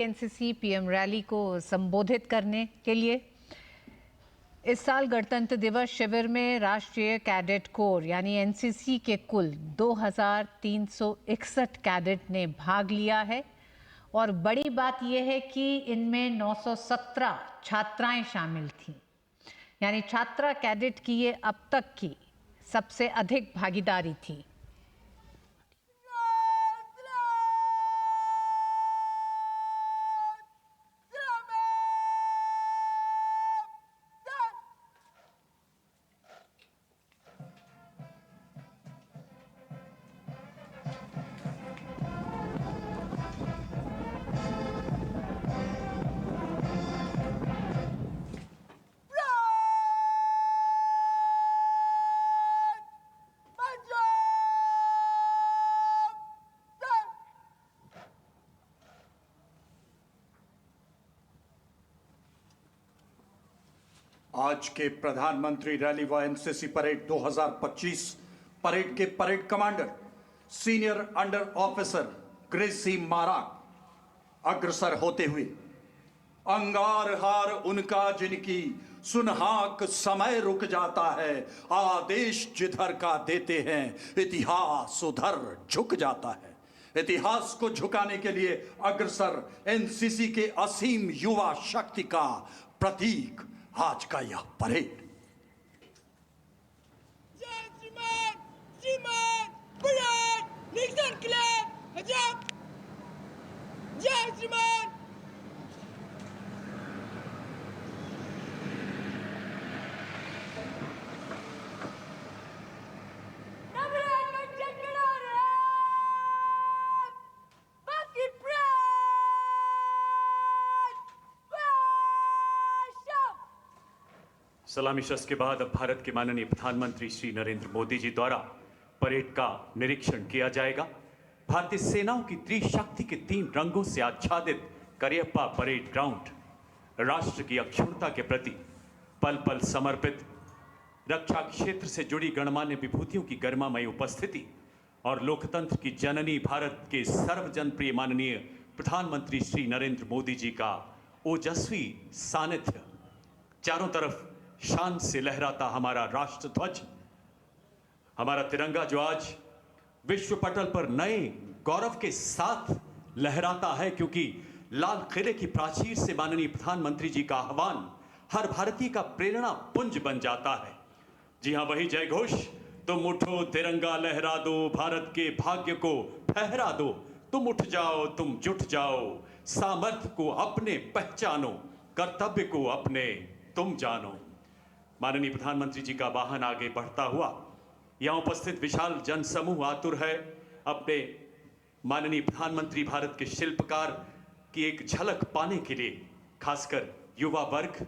NCC PM rally को संबोधित करने के लिए इस साल गणतंत्र दिवस शिविर में राष्ट्रीय कैडेट कोर यानी एनसीसी के कुल 2361 कैडेट ने भाग लिया है और बड़ी बात यह है कि इनमें 917 छात्राएं शामिल थीं। यानी छात्रा कैडेट की ये अब तक की सबसे अधिक भागीदारी थी। आज के प्रधानमंत्री रैली व एनसीसी परेड 2025 परेड के parade commander senior under officer Gracy Marak अग्रसर होते हुए अंगार हार उनका जिनकी सुनहाक समय रुक जाता है, आदेश जिधर का देते हैं इतिहास उधर झुक जाता है। इतिहास को झुकाने के लिए अग्रसर एनसीसी के असीम युवा शक्ति का प्रतीक आज का यह परेड। सलामी शस्त्र के बाद अब भारत के माननीय प्रधानमंत्री श्री नरेंद्र मोदी जी द्वारा परेड का निरीक्षण किया जाएगा। भारतीय सेनाओं की त्रिशक्ति के 3 रंगों से आच्छादित करियप्पा परेड ग्राउंड राष्ट्र की अक्षुण्णता के प्रति पल पल समर्पित, रक्षा क्षेत्र से जुड़ी गणमान्य विभूतियों की गरिमामयी उपस्थिति और लोकतंत्र की जननी भारत के सर्वजनप्रिय माननीय प्रधानमंत्री श्री नरेंद्र मोदी जी का ओजस्वी सानिध्य, चारों तरफ शान से लहराता हमारा राष्ट्र ध्वज, हमारा तिरंगा जो आज विश्व पटल पर नए गौरव के साथ लहराता है, क्योंकि लाल किले की प्राचीर से माननीय प्रधानमंत्री जी का आह्वान हर भारतीय का प्रेरणा पुंज बन जाता है। जी हां, वही जय घोष, तुम उठो तिरंगा लहरा दो, भारत के भाग्य को फहरा दो, तुम उठ जाओ तुम जुट जाओ, सामर्थ्य को अपने पहचानो, कर्तव्य को अपने तुम जानो। माननीय प्रधानमंत्री जी का वाहन आगे बढ़ता हुआ यहां उपस्थित विशाल जनसमूह आतुर है अपने माननीय प्रधानमंत्री भारत के शिल्पकार की एक झलक पाने के लिए, खासकर युवा वर्ग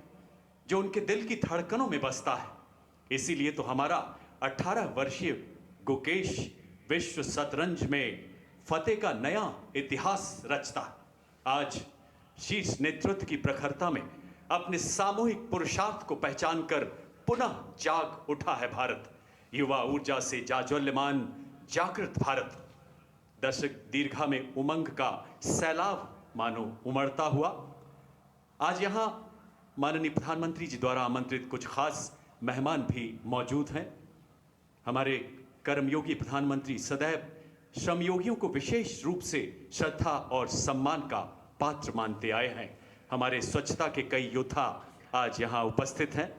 जो उनके दिल की धड़कनों में बसता है। इसीलिए तो हमारा 18 वर्षीय गुकेश विश्व शतरंज में फतेह का नया इतिहास रचता है। आज शीर्ष नेतृत्व की प्रखरता में अपने सामूहिक पुरुषार्थ को पहचानकर पुनः जाग उठा है भारत। युवा ऊर्जा से जाज्वल्यमान जागृत भारत, दशक दीर्घा में उमंग का सैलाब मानो उमड़ता हुआ। आज यहां माननीय प्रधानमंत्री जी द्वारा आमंत्रित कुछ खास मेहमान भी मौजूद हैं। हमारे कर्मयोगी प्रधानमंत्री सदैव श्रमयोगियों को विशेष रूप से श्रद्धा और सम्मान का पात्र मानते आए हैं। हमारे स्वच्छता के कई योद्धा आज यहाँ उपस्थित हैं,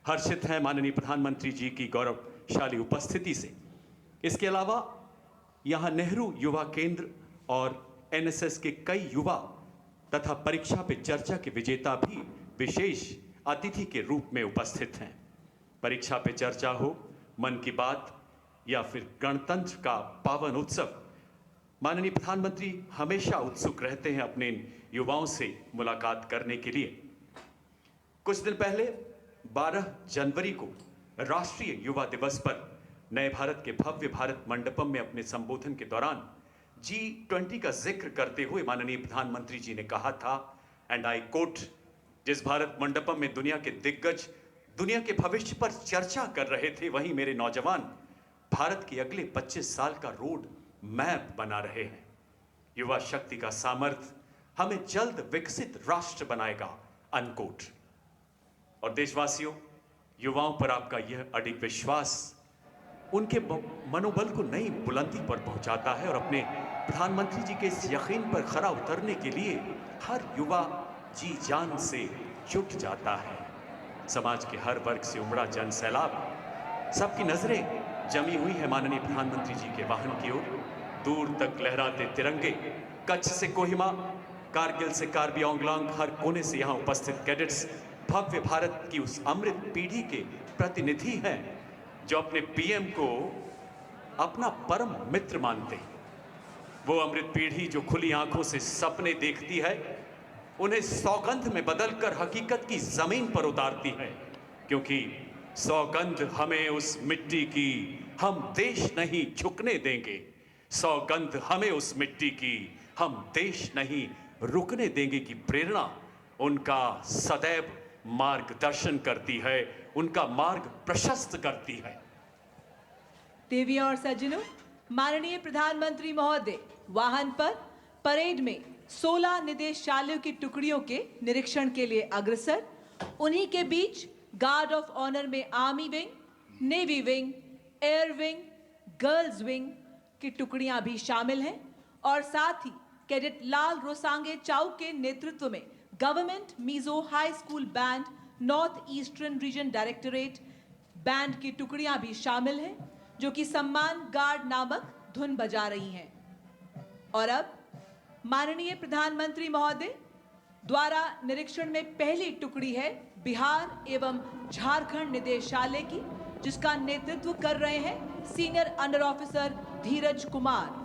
हर्षित हैं माननीय प्रधानमंत्री जी की गौरवशाली उपस्थिति से। इसके अलावा यहाँ नेहरू युवा केंद्र और एनएसएस के कई युवा तथा परीक्षा पे चर्चा के विजेता भी विशेष अतिथि के रूप में उपस्थित हैं। परीक्षा पे चर्चा हो, मन की बात या फिर गणतंत्र का पावन उत्सव, माननीय प्रधानमंत्री हमेशा उत्सुक रहते हैं अपने युवाओं से मुलाकात करने के लिए। कुछ दिन पहले 12 जनवरी को राष्ट्रीय युवा दिवस पर नए भारत के भव्य भारत मंडपम में अपने संबोधन के दौरान G20 का जिक्र करते हुए माननीय प्रधानमंत्री जी ने कहा था, एंड आई कोट, जिस भारत मंडपम में दुनिया के दिग्गज दुनिया के भविष्य पर चर्चा कर रहे थे, वहीं मेरे नौजवान भारत के अगले 25 साल का रोड मैप बना रहे हैं। युवा शक्ति का सामर्थ्य हमें जल्द विकसित राष्ट्र बनाएगा, अनकोट। और देशवासियों, युवाओं पर आपका यह अडिग विश्वास उनके मनोबल को नई बुलंदी पर पहुंचाता है और अपने प्रधानमंत्री जी के इस यकीन पर खरा उतरने के लिए हर युवा जी जान से जुट जाता है। समाज के हर वर्ग से उमड़ा जन सैलाब, सबकी नजरें जमी हुई है माननीय प्रधानमंत्री जी के वाहन की ओर। दूर तक लहराते तिरंगे, कच्छ से कोहिमा, कारगिल से कार्बी आंगलांग, हर कोने से यहाँ उपस्थित कैडेट्स भव्य भारत की उस अमृत पीढ़ी के प्रतिनिधि हैं जो अपने पीएम को अपना परम मित्र मानते हैं। वो अमृत पीढ़ी जो खुली आंखों से सपने देखती है, उन्हें सौगंध में बदलकर हकीकत की जमीन पर उतारती है, क्योंकि सौगंध हमें उस मिट्टी की हम देश नहीं झुकने देंगे। सौगंध हमें उस मिट्टी की हम देश नहीं रुकने देंगे की प्रेरणा उनका सदैव मार्गदर्शन करती है, उनका मार्ग प्रशस्त करती है। देवियों और सज्जनों, माननीय प्रधानमंत्री महोदय वाहन पर परेड में 16 निदेशालयों की टुकड़ियों के निरीक्षण के लिए अग्रसर। उन्हीं के बीच गार्ड ऑफ ऑनर में army wing, navy wing, air wing, girls wing की टुकड़ियां भी शामिल हैं और साथ ही कैडेट लाल रोसांगे चाउ के नेतृत्व में government Mizo high school band, north eastern region directorate band की टुकड़ियां भी शामिल हैं, जो कि सम्मान गार्ड नामक धुन बजा रही हैं। और अब माननीय प्रधानमंत्री महोदय द्वारा निरीक्षण में पहली टुकड़ी है बिहार एवं झारखंड निदेशालय की, जिसका नेतृत्व कर रहे हैं senior under officer Dhiraj Kumar.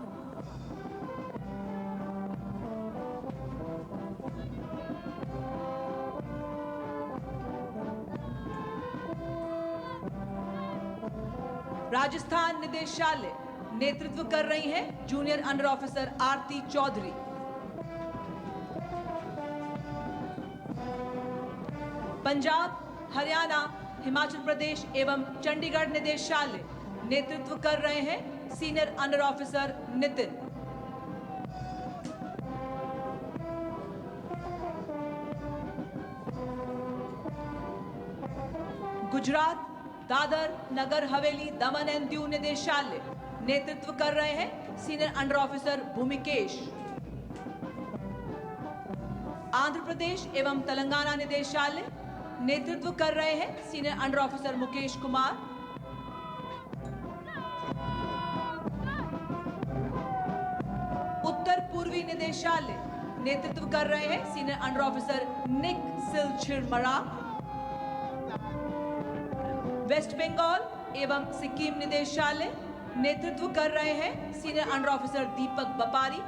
Rajasthan निदेशालय नेतृत्व कर रही हैं junior under officer Aarti Chaudhary. Punjab, Haryana, Himachal Pradesh एवं चंडीगढ़ निदेशालय नेतृत्व कर रहे हैं senior under officer Nitin. Gujarat, Dadra, Nagar Haveli, Daman and Diu निदेशालय नेतृत्व कर रहे हैं senior under officer Bhumikesh. Andhra Pradesh एवं तेलंगाना निदेशालय नेतृत्व कर रहे हैं senior under officer Mukesh Kumar. उत्तर पूर्वी निदेशालय नेतृत्व कर रहे हैं सीनियर अंडर ऑफिसर निक सिलचिरमरा। वेस्ट बंगाल एवं सिक्किम निदेशालय नेतृत्व कर रहे हैं सीनियर अंडर ऑफिसर दीपक बपारी।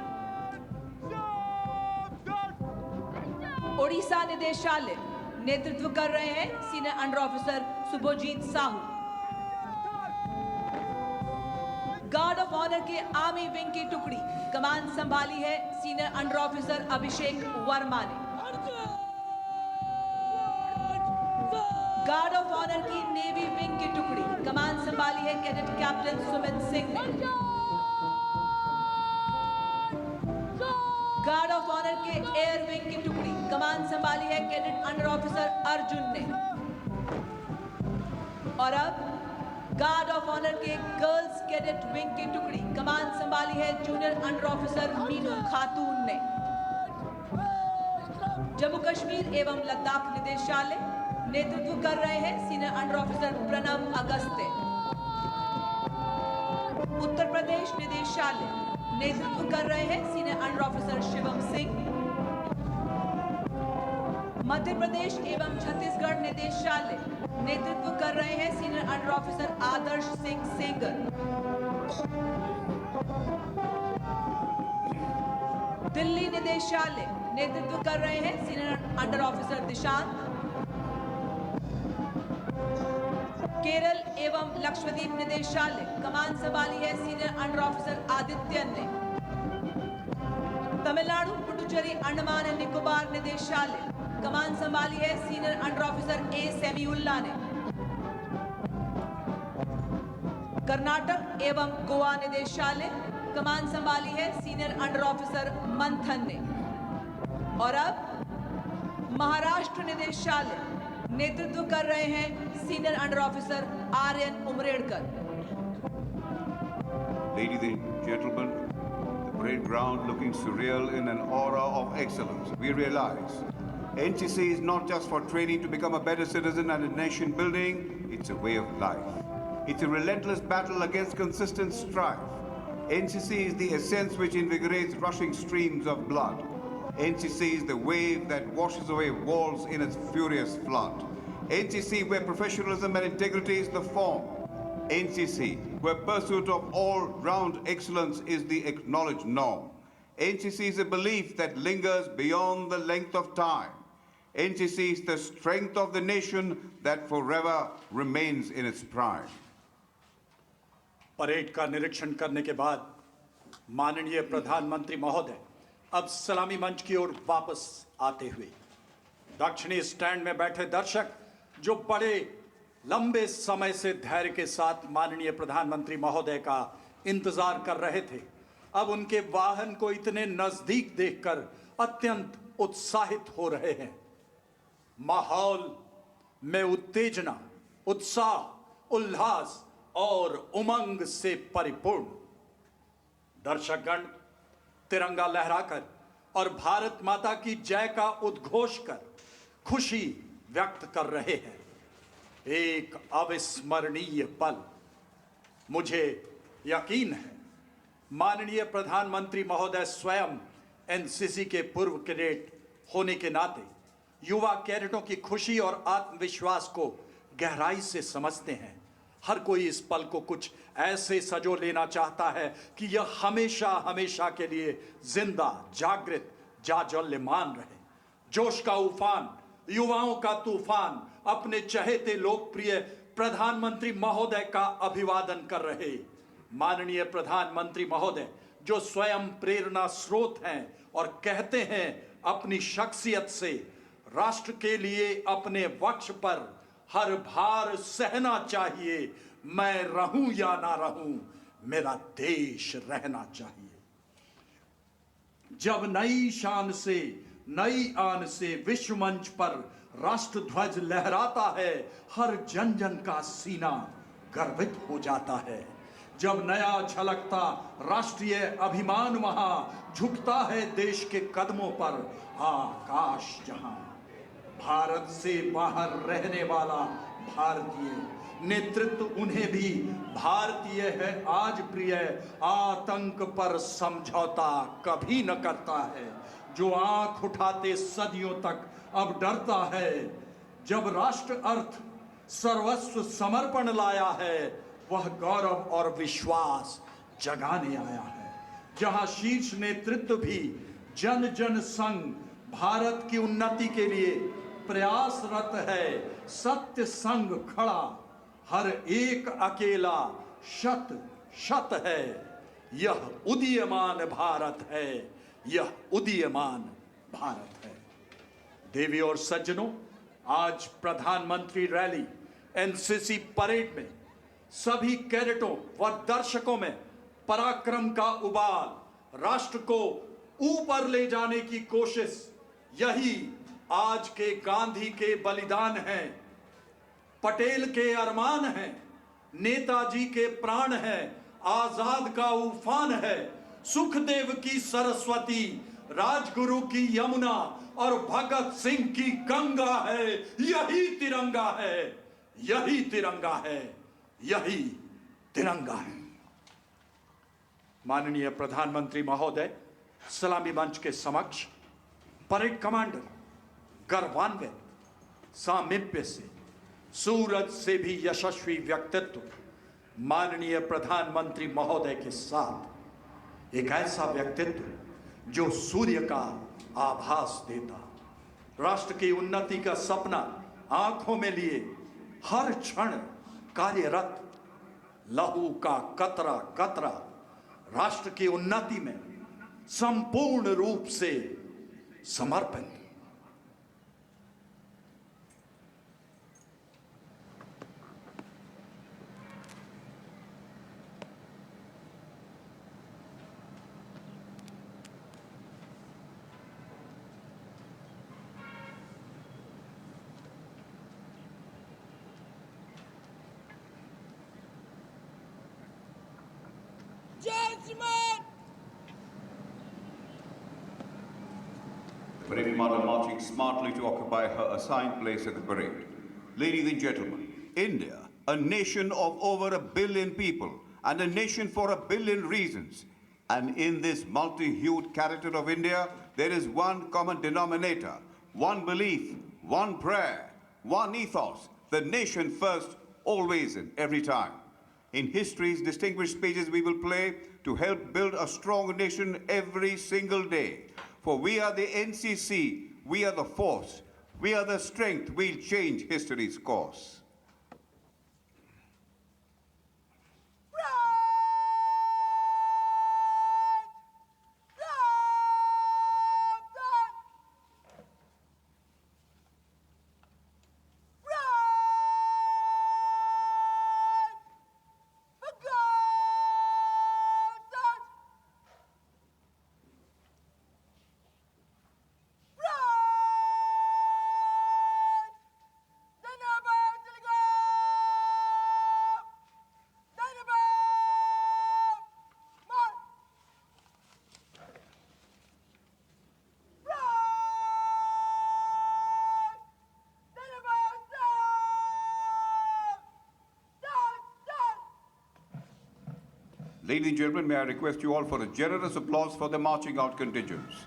ओडिशा निदेशालय नेतृत्व कर रहे हैं senior under officer Subhojit Sahu. Guard of honour के आर्मी विंग की टुकड़ी कमान संभाली है senior under officer Abhishek Verma ने। गार्ड ऑफ ऑनर की नेवी विंग की टुकड़ी कमान संभाली है कैडेट कैप्टन सुमित सिंह ने। गार्ड ऑफ ऑनर के एयर विंग की टुकड़ी कमान संभाली है कैडेट अंडर ऑफिसर अर्जुन ने। और अब गार्ड ऑफ ऑनर के गर्ल्स कैडेट विंग की टुकड़ी कमान संभाली है जूनियर अंडर ऑफिसर मीनू खातून ने। जम्मू कश्मीर एवं लद्दाख निदेशालय नेतृत्व कर रहे हैं senior under officer Pranav Agastya. Uttar Pradesh निदेशालय नेतृत्व कर रहे हैं senior under officer Shivam Singh. Madhya Pradesh एवं छत्तीसगढ़ निदेशालय नेतृत्व कर रहे हैं senior under officer Adarsh Singh Sengar. Delhi निदेशालय नेतृत्व कर रहे हैं senior under officer Dishant. Kerala एवं लक्षद्वीप निदेशालय कमान संभाली है सीनियर अंडर ऑफिसर आदित्य ने। तमिलनाडु, पुडुचेरी, अंडमान एंड निकोबार निदेशालय कमान संभाली है सीनियर अंडर ऑफिसर ए सेमीउल्ला ने। कर्नाटक एवं गोवा निदेशालय कमान संभाली है सीनियर अंडर ऑफिसर मंथन ने। और अब महाराष्ट्र निदेशालय नेतृत्व कर रहे हैं senior under officer Aryan Umredkar. Ladies and gentlemen, the parade ground looking surreal in an aura of excellence. We realize NCC is not just for training to become a better citizen and a nation building, it's a way of life. It's a relentless battle against consistent strife. NCC is the essence which invigorates rushing streams of blood. NCC is the wave that washes away walls in its furious flood. NCC where professionalism and integrity is the form. NCC where pursuit of all-round excellence is the acknowledged norm. NCC is a belief that lingers beyond the length of time. NCC is the strength of the nation that forever remains in its prime. Parade का निरीक्षण करने के बाद माननीय प्रधानमंत्री महोदय अब सलामी मंच की ओर वापस आते हुए दक्षिणी स्टैंड में बैठे दर्शक जो बड़े लंबे समय से धैर्य के साथ माननीय प्रधानमंत्री महोदय का इंतजार कर रहे थे, अब उनके वाहन को इतने नजदीक देखकर अत्यंत उत्साहित हो रहे हैं। माहौल में उत्तेजना, उत्साह, उल्लास और उमंग से परिपूर्ण। दर्शकगण तिरंगा लहराकर और भारत माता की जय का उद्घोष कर खुशी व्यक्त कर रहे हैं। एक अविस्मरणीय पल। मुझे यकीन है माननीय प्रधानमंत्री महोदय स्वयं एनसीसी के पूर्व कैडेट होने के नाते युवा कैडेटों की खुशी और आत्मविश्वास को गहराई से समझते हैं। हर कोई इस पल को कुछ ऐसे सजो लेना चाहता है कि यह हमेशा हमेशा के लिए जिंदा, जागृत, जाज्वल्यमान रहे। जोश का उफान, युवाओं का तूफान अपने चहेते लोकप्रिय प्रधानमंत्री महोदय का अभिवादन कर रहे। माननीय प्रधानमंत्री महोदय जो स्वयं प्रेरणा स्रोत हैं और कहते हैं अपनी शख्सियत से राष्ट्र के लिए अपने वक्ष पर हर भार सहना चाहिए। मैं रहूं या ना रहूं, मेरा देश रहना चाहिए। जब नई शान से, नई आन से विश्व मंच पर राष्ट्र ध्वज लहराता है, हर जन जन का सीना गर्वित हो जाता है। जब नया झलकता राष्ट्रीय अभिमान वहां झुकता है देश के कदमों पर आकाश जहां। भारत से बाहर रहने वाला भारतीय नेतृत्व उन्हें भी भारतीय है आज प्रिय। आतंक पर समझौता कभी न करता है, जो आंख उठाते सदियों तक अब डरता है। जब राष्ट्र अर्थ सर्वस्व समर्पण लाया है, वह गौरव और विश्वास जगाने आया है। जहां शीर्ष नेतृत्व भी जन जन संग भारत की उन्नति के लिए प्रयासरत है। सत्य संग खड़ा हर एक अकेला शत शत है। यह उदीयमान भारत है, यह उदीयमान भारत है। देवी और सज्जनों, आज प्रधानमंत्री रैली एनसीसी परेड में सभी कैडेटों व दर्शकों में पराक्रम का उबाल, राष्ट्र को ऊपर ले जाने की कोशिश, यही आज के गांधी के बलिदान हैं, पटेल के अरमान हैं, नेताजी के प्राण हैं, आजाद का उफान है, सुखदेव की सरस्वती, राजगुरु की यमुना और भगत सिंह की गंगा है। यही तिरंगा है, यही तिरंगा है, यही तिरंगा है। माननीय प्रधानमंत्री महोदय सलामी मंच के समक्ष परेड कमांडर गर्वान्वित सामीप्य से, सूरज से भी यशस्वी व्यक्तित्व माननीय प्रधानमंत्री महोदय के साथ एक ऐसा व्यक्तित्व जो सूर्य का आभास देता, राष्ट्र की उन्नति का सपना आंखों में लिए हर क्षण कार्यरत, लहू का कतरा कतरा राष्ट्र की उन्नति में संपूर्ण रूप से समर्पित। Parade Commander marching smartly to occupy her assigned place at the parade. Ladies and gentlemen, India, a nation of over 1 billion people and a nation for 1 billion reasons. And in this multi-hued character of India, there is one common denominator, one belief, one prayer, one ethos, the nation first, always and every time. In history's distinguished pages we will play to help build a strong nation every single day. For we are the NCC, we are the force, we are the strength, we'll change history's course. Ladies and gentlemen, may I request you all for a generous applause for the marching out contingents.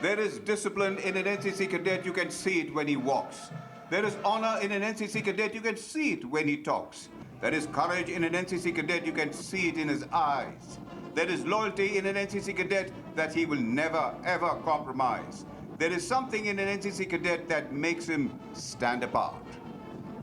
There is discipline in an NCC cadet, you can see it when he walks. There is honor in an NCC cadet, you can see it when he talks. There is courage in an NCC cadet, you can see it in his eyes. There is loyalty in an NCC cadet that he will never, ever compromise. There is something in an NCC cadet that makes him stand apart.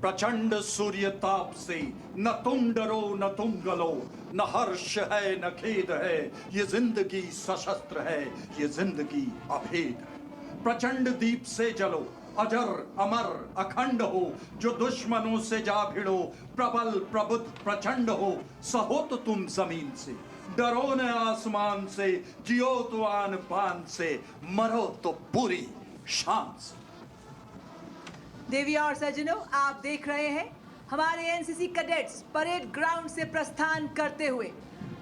प्रचंड सूर्य ताप से न तुम डरो न तुम गलो, न हर्ष है न खेद है, ये जिंदगी सशस्त्र है, ये जिंदगी अभेद है। प्रचंड दीप से जलो, अजर अमर अखंड हो, जो दुश्मनों से जा भिड़ो, प्रबल प्रबुद्ध प्रचंड हो, सहो तो तुम जमीन से, डरो न आसमान से, जियो तो आन पान से, मरो तो पूरी शान से। देविया और सज्जनों, आप देख रहे हैं हमारे एनसीसी कैडेट्स परेड ग्राउंड से प्रस्थान करते हुए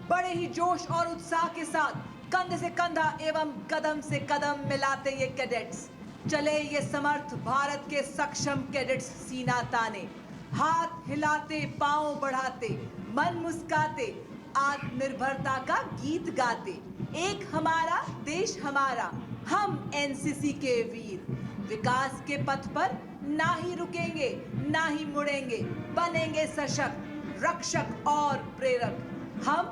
बड़े ही जोश और उत्साह के साथ कंधे से कंधा एवं कदम से कदम मिलाते ये कैडेट्स चले, ये समर्थ भारत के सक्षम कैडेट्स सीना ताने, हाथ हिलाते, पांव बढ़ाते, मन मुस्काते, आत्मनिर्भरता का गीत गाते। एक हमारा देश हमारा, हम एनसीसी के वीर विकास के पथ पर ना ही रुकेंगे ना ही मुड़ेंगे, बनेंगे सशक्त, रक्षक और प्रेरक। हम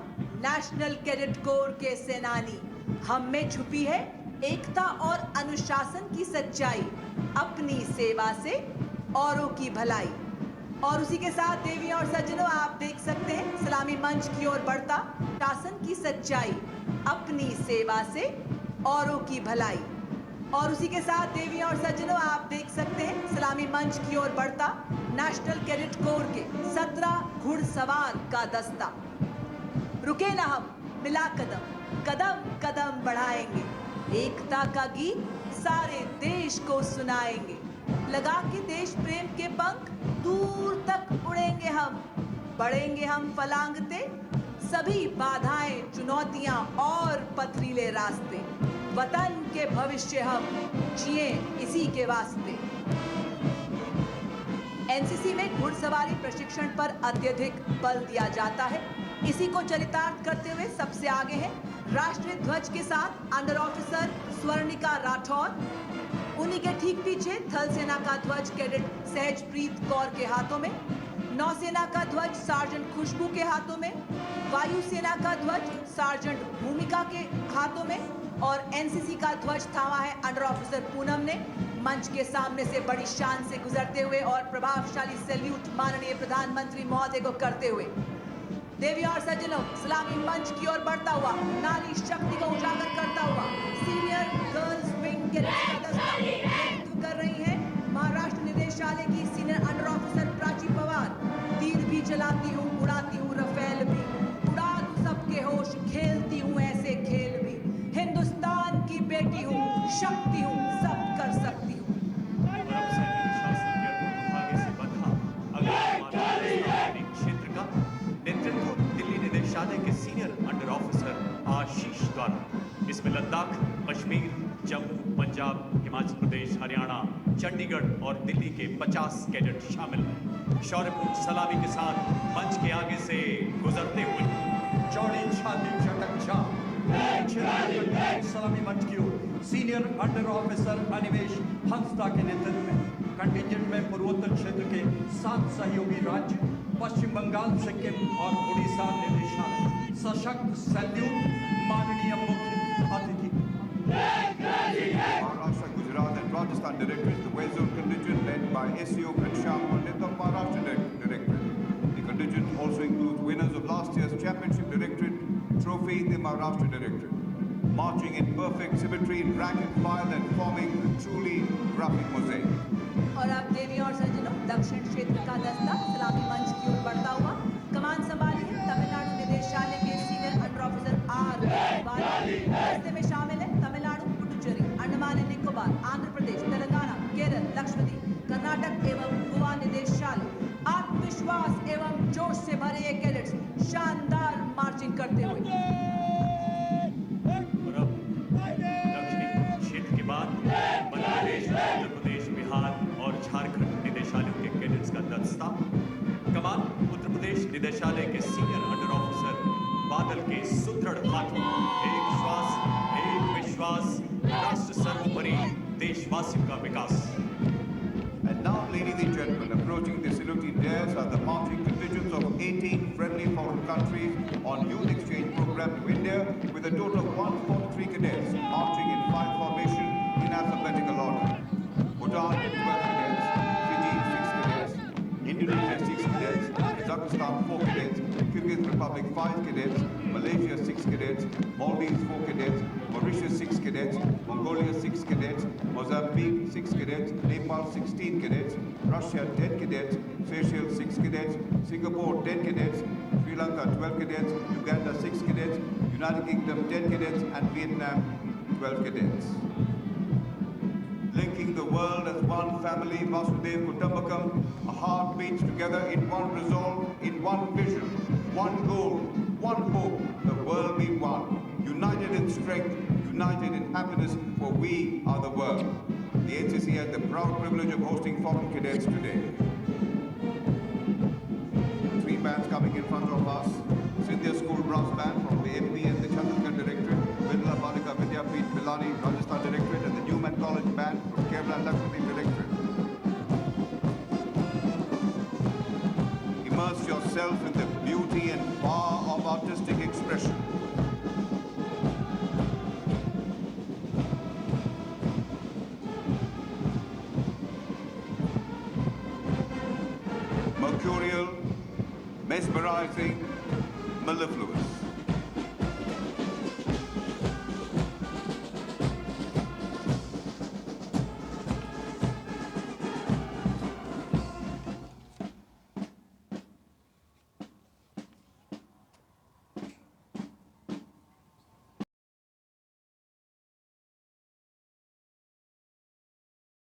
नेशनल कैडेट कोर के सेनानी, हम में छुपी है एकता और अनुशासन की सच्चाई, अपनी सेवा से औरों की भलाई। और उसी के साथ देवियों और सज्जनों, आप देख सकते हैं सलामी मंच की ओर बढ़ता, शासन की सच्चाई, अपनी सेवा से औरों की भलाई। और उसी के साथ देवियों और सज्जनों, आप देख सकते हैं सलामी मंच की ओर बढ़ता नेशनल कैडेट कोर के 17 घुड़सवार का दस्ता। रुके ना हम, मिला कदम, कदम कदम बढ़ाएंगे, एकता का गीत सारे देश को सुनाएंगे, लगा के देश प्रेम के पंख दूर तक उड़ेंगे हम, बढ़ेंगे हम फलांगते, सभी बाधाएं चुनौतियां और पथरीले रास्ते, वतन के भविष्य हम जिए इसी के वास्ते। एनसीसी में घुड़सवारी प्रशिक्षण पर अत्यधिक बल दिया जाता है। इसी को चरितार्थ करते हुए सबसे आगे है राष्ट्रीय ध्वज के साथ अंडर ऑफिसर स्वर्णिका राठौर, उन्हीं के ठीक पीछे थल सेना का ध्वज कैडेट सहजप्रीत कौर के हाथों में, नौसेना का ध्वज सार्जेंट खुशबू के हाथों में, वायुसेना का ध्वज सार्जेंट भूमिका के हाथों में और एनसीसी का ध्वज थामा है अंडर ऑफिसर पूनम ने। मंच के सामने से बड़ी शान से गुजरते हुए और प्रभावशाली सैल्यूट माननीय प्रधानमंत्री महोदय को करते हुए देवियों और सज्जनों, सलामी मंच की ओर बढ़ता हुआ, नारी शक्ति को उजागर करता हुआ सीनियर गर्ल्स विंग के नेतृत्व कर रही है महाराष्ट्र निदेशालय की senior under officer Prachi Pawar. तीर भी चलाती हूँ, उड़ाती हूँ रफेल भी, उड़ा दूं सबके होश, खेलती हूँ ऐसे खेल भी, हिंदुस्तान की बेटी हूँ, शक्ति हूँ, सब कर सकती हूँ। क्षेत्र का नेतृत्व दिल्ली निदेशालय के सीनियर अंडर ऑफिसर आशीष द्वारा। इसमें लद्दाख, कश्मीर, जम्मू, पंजाब, हिमाचल प्रदेश, हरियाणा, चंडीगढ़ और दिल्ली के 50 कैडेट शामिल हैं। शौर्यपूर्ण सलामी के साथ मंच के आगे से गुजरते हुए चौड़ी छाती चटक सलामी मंच की ओर senior under officer Animesh Hansda के नेतृत्व में कंटिजेंट में पूर्वोत्तर क्षेत्र के 7 सहयोगी राज्य पश्चिम बंगाल, सिक्किम और उड़ीसा निदेशालय सशक्त सैल्यूट। माननीय मुख्य अतिथि Maharashtra, Gujarat and Rajasthan Directorate, the West Zone contingent led by SEO Ghanshyam Pandit of Maharashtra Directorate. The contingent also includes winners of last year's Championship Directorate trophy, the Maharashtra Directorate, marching in perfect symmetry in rank and file and forming a truly graphic mosaic. और अब देवी और सज्जनों, दक्षिण क्षेत्र का दस्ता सलामी मंच की ओर बढ़ता हुआ कमान संभालिए तमिलनाडु निदेशालय के senior under officer R Balaji. दस्ते में शामिल है तमिलनाडु, पुडुचेरी, अंडमान एंड निकोबार, आंध्र प्रदेश, तेलंगाना, केरल, लक्षद्वीप, कर्नाटक एवं गोवा निदेशालय। आत्मविश्वास एवं जोश से भरे ये कैडेट्स शानदार मार्चिंग करते हुए और अब दक्षिणी क्षेत्र के बाद मध्य प्रदेश, उत्तर प्रदेश, बिहार और झारखंड निदेशालयों के कैडेट्स का दस्ता। कमान उत्तर प्रदेश निदेशालय के सीनियर अंडर ऑफिसर बादल के सुदृढ़ हाथों। एक श्वास, एक विश्वास, राष्ट्र सर्वोपरि, देशवासियों का विकास। And now, ladies and gentlemen, approaching the saluting dais are the marching contingents of 18 friendly foreign countries on youth exchange program to India, with a total of 143 cadets marching in 5 formation in alphabetical order. Bhutan 12 cadets, Fiji 6 cadets, Indonesia 6 cadets, Kazakhstan 4 cadets, Kyrgyz Republic 5 cadets, Malaysia 6 cadets, Maldives 4 cadets, Mauritius 6 cadets, Mongolia 6 cadets, Mozambique 6 cadets, Nepal 16 cadets, Russia 10 cadets, Seychelles 6 cadets, Singapore 10 cadets, Sri Lanka 12 cadets, Uganda 6 cadets, United Kingdom 10 cadets and Vietnam 12 cadets. Linking the world as one family, Vasudev Kutumbakam, our heart beats together in one resolve, in one vision, one goal, one hope, the world be one. United in strength, united in happiness, for we are the world. The NCC has the proud privilege of hosting foreign cadets today. 3 bands coming in front of us. Sindhya School Brass Band from the MP and the Chhattisgarh Directorate, Birla Balika Vidyapeeth Pilani Rajasthan Directorate, and the Newman College Band from Kerala and Lakshadweep Directorate. Immerse yourself in the beauty and power of artistic expression. Mercurial, mesmerizing, mellifluous.